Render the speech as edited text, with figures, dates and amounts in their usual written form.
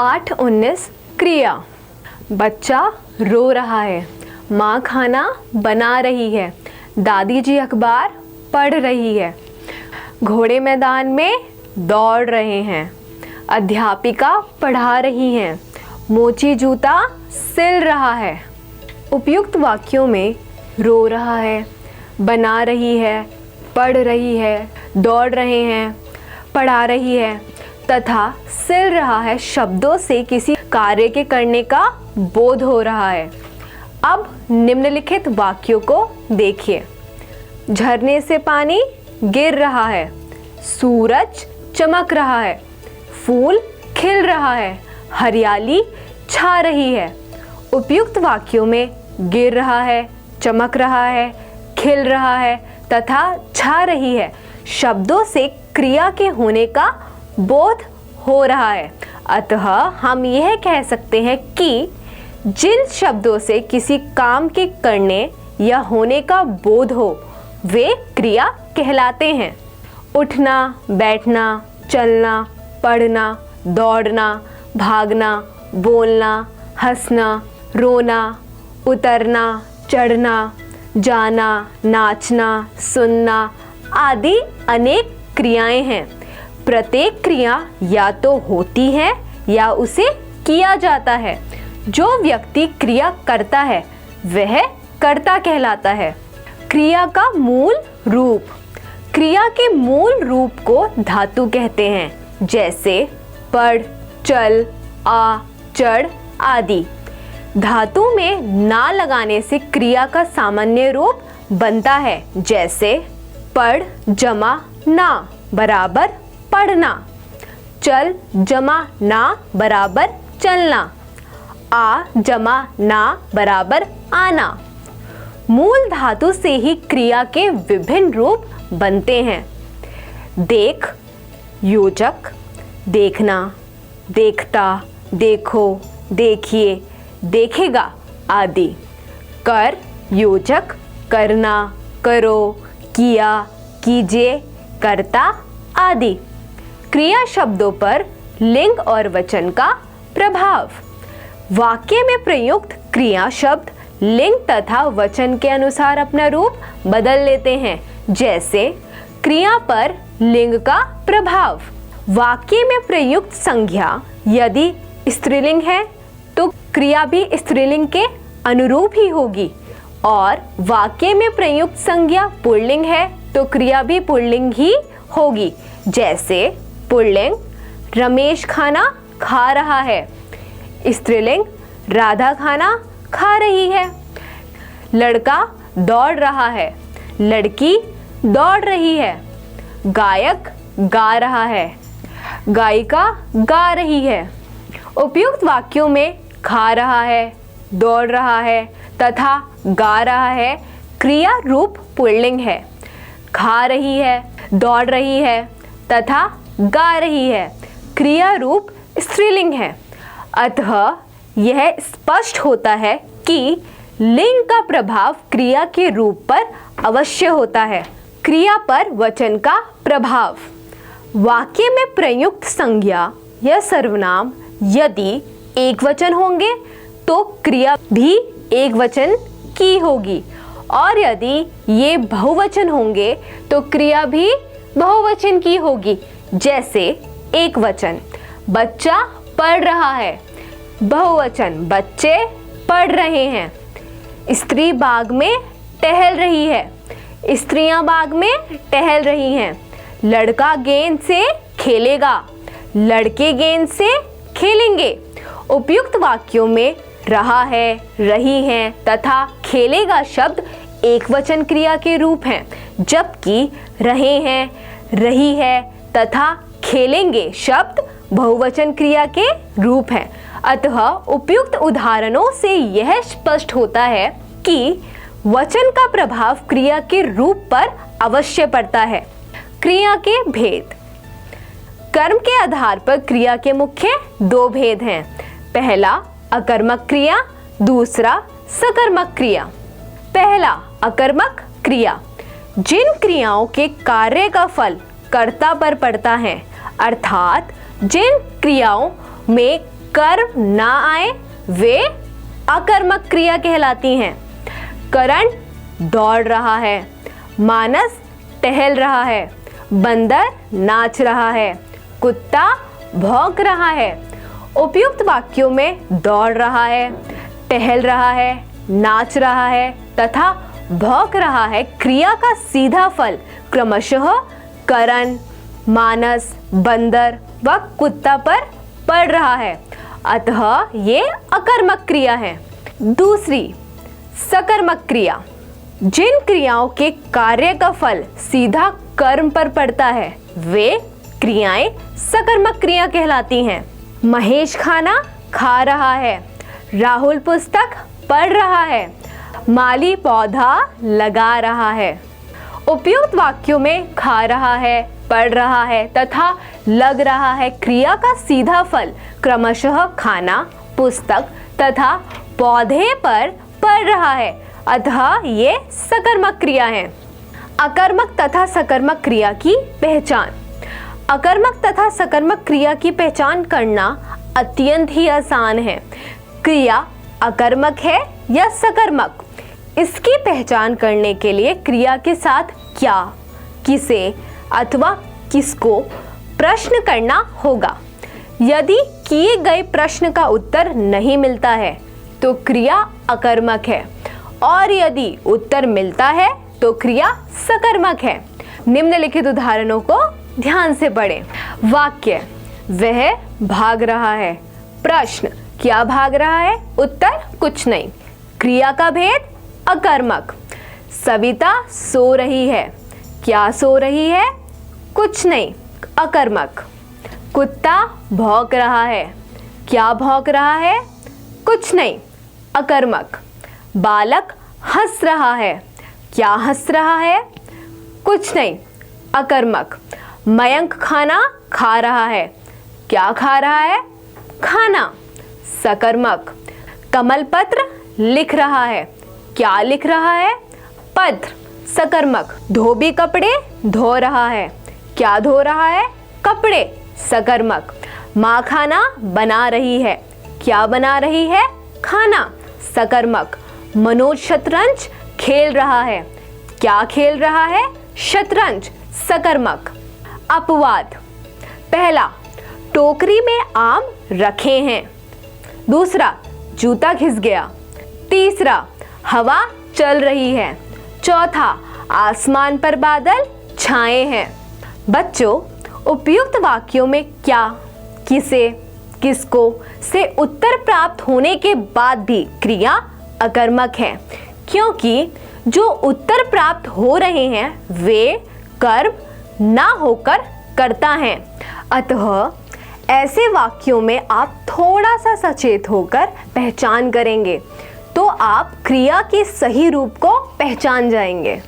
पाठ 19 क्रिया। बच्चा रो रहा है, माँ खाना बना रही है, दादी जी अखबार पढ़ रही है, घोड़े मैदान में दौड़ रहे हैं, अध्यापिका पढ़ा रही हैं, मोची जूता सिल रहा है। उपयुक्त वाक्यों में रो रहा है, बना रही है, पढ़ रही है, दौड़ रहे हैं, पढ़ा रही है तथा सिल रहा है शब्दों से किसी कार्य के करने का बोध हो रहा है। अब निम्नलिखित वाक्यों को देखिए। झरने से पानी गिर रहा है, सूरज चमक रहा है, फूल खिल रहा है, हरियाली छा रही है। उपयुक्त वाक्यों में गिर रहा है, चमक रहा है, खिल रहा है तथा छा रही है शब्दों से क्रिया के होने का बोध हो रहा है। अतः हम यह कह सकते हैं कि जिन शब्दों से किसी काम के करने या होने का बोध हो वे क्रिया कहलाते हैं। उठना, बैठना, चलना, पढ़ना, दौड़ना, भागना, बोलना, हंसना, रोना, उतरना, चढ़ना, जाना, नाचना, सुनना आदि अनेक क्रियाएं हैं। प्रत्येक क्रिया या तो होती है या उसे किया जाता है। जो व्यक्ति क्रिया करता है वह कर्ता कहलाता है। क्रिया का मूल रूप। क्रिया के मूल रूप को धातु कहते हैं, जैसे पढ़, चल, आ, चढ़ आदि। धातु में ना लगाने से क्रिया का सामान्य रूप बनता है, जैसे पढ़ जमा ना बराबर पढ़ना, चल जमा ना बराबर चलना, आ जमा ना बराबर आना। मूल धातु से ही क्रिया के विभिन्न रूप बनते हैं। देख, योजक, देखना, देखता, देखो, देखिए, देखेगा आदि। कर, योजक, करना, करो, किया, कीजिए, करता आदि। क्रिया शब्दों पर लिंग और वचन का प्रभाव। वाक्य में प्रयुक्त क्रिया शब्द लिंग तथा वचन के अनुसार अपना रूप बदल लेते हैं, जैसे क्रिया पर लिंग का प्रभाव। वाक्य में प्रयुक्त संज्ञा यदि स्त्रीलिंग है तो क्रिया भी स्त्रीलिंग के अनुरूप ही होगी, और वाक्य में प्रयुक्त संज्ञा पुल्लिंग है तो क्रिया भी पुल्लिंग ही होगी, जैसे पुल्लिंग रमेश खाना खा रहा है, स्त्रीलिंग राधा खाना खा रही है। लड़का दौड़ रहा है, लड़की दौड़ रही है। गायक गा रहा है, गायिका गा रही है। उपयुक्त वाक्यों में खा रहा है, दौड़ रहा है तथा गा रहा है क्रिया रूप पुल्लिंग है। खा रही है, दौड़ रही है तथा गा रही है क्रिया रूप स्त्रीलिंग है। अतः यह स्पष्ट होता है कि लिंग का प्रभाव क्रिया के रूप पर अवश्य होता है। क्रिया पर वचन का प्रभाव। वाक्य में प्रयुक्त संज्ञा या सर्वनाम यदि एक वचन होंगे तो क्रिया भी एक वचन की होगी, और यदि ये बहुवचन होंगे तो क्रिया भी बहुवचन की होगी, जैसे एक वचन बच्चा पढ़ रहा है, बहुवचन बच्चे पढ़ रहे हैं। स्त्री बाग में टहल रही है, स्त्रियां बाग में टहल रही हैं। लड़का गेंद से खेलेगा, लड़के गेंद से खेलेंगे। उपयुक्त वाक्यों में रहा है, रही हैं तथा खेलेगा शब्द एक वचन क्रिया के रूप हैं, जबकि रहे हैं, रही है तथा खेलेंगे शब्द बहुवचन क्रिया के रूप हैं। अतः उपयुक्त उदाहरणों से यह स्पष्ट होता है कि वचन का प्रभाव क्रिया के रूप पर अवश्य पड़ता है। क्रिया के भेद। कर्म के आधार पर क्रिया के मुख्य दो भेद हैं। पहला अकर्मक क्रिया, दूसरा सकर्मक क्रिया। पहला अकर्मक क्रिया। जिन क्रियाओं के कार्य का फल कर्ता पर पड़ता है, अर्थात जिन क्रियाओं में कर्म ना आए वे अकर्मक क्रिया कहलाती हैं। करण दौड़ रहा है, मानस टहल रहा है, बंदर नाच रहा है, कुत्ता भौंक रहा है। उपयुक्त वाक्यों में दौड़ रहा है, टहल रहा है, नाच रहा है तथा भौंक रहा है क्रिया का सीधा फल क्रमशः करण, मानस, बंदर व कुत्ता पर पड़ रहा है, अतः ये अकर्मक क्रिया है। दूसरी सकर्मक क्रिया, जिन क्रियाओं के कार्य का फल सीधा कर्म पर पड़ता है वे क्रियाएं सकर्मक क्रिया कहलाती हैं। महेश खाना खा रहा है, राहुल पुस्तक पढ़ रहा है, माली पौधा लगा रहा है। उपयुक्त वाक्यों में खा रहा है, पढ़ रहा है तथा लग रहा है क्रिया का सीधा फल क्रमशः खाना, पुस्तक तथा पौधे पर पड़ रहा है, अतः ये सकर्मक क्रिया है। अकर्मक तथा सकर्मक क्रिया की पहचान। अकर्मक तथा सकर्मक क्रिया की पहचान करना अत्यंत ही आसान है। क्रिया अकर्मक है या सकर्मक, इसकी पहचान करने के लिए क्रिया के साथ क्या, किसे अथवा किसको प्रश्न करना होगा। यदि किए गए प्रश्न का उत्तर नहीं मिलता है तो क्रिया अकर्मक है और यदि उत्तर मिलता है तो क्रिया सकर्मक है। निम्नलिखित उदाहरणों को ध्यान से पढ़ें। वाक्य, वह भाग रहा है। प्रश्न, क्या भाग रहा है? उत्तर, कुछ नहीं। क्रिया का भेद अकर्मक। सविता सो रही है। क्या सो रही है? कुछ नहीं, अकर्मक। कुत्ता भौंक रहा है। क्या भौंक रहा है? कुछ नहीं, अकर्मक। बालक हंस रहा है। क्या हंस रहा है? कुछ नहीं, अकर्मक। मयंक खाना खा रहा है। क्या खा रहा है? खाना, सकर्मक। कमल पत्र लिख रहा है। क्या लिख रहा है? पत्र, सकर्मक। धोबी कपड़े धो रहा है। क्या धो रहा है? कपड़े, सकर्मक। माँ खाना बना रही है। क्या बना रही है? खाना, सकर्मक। मनोज शतरंज खेल रहा है। क्या खेल रहा है? शतरंज, सकर्मक। अपवाद। पहला, टोकरी में आम रखे हैं। दूसरा, जूता घिस गया। तीसरा, हवा चल रही है। चौथा, आसमान पर बादल छाए हैं। बच्चों, उपयुक्त वाक्यों में क्या, किसे, किसको से उत्तर प्राप्त होने के बाद भी क्रिया अकर्मक है, क्योंकि जो उत्तर प्राप्त हो रहे हैं वे कर्म ना होकर कर्ता हैं। अतः ऐसे वाक्यों में आप थोड़ा सा सचेत होकर पहचान करेंगे तो आप क्रिया के सही रूप को पहचान जाएंगे।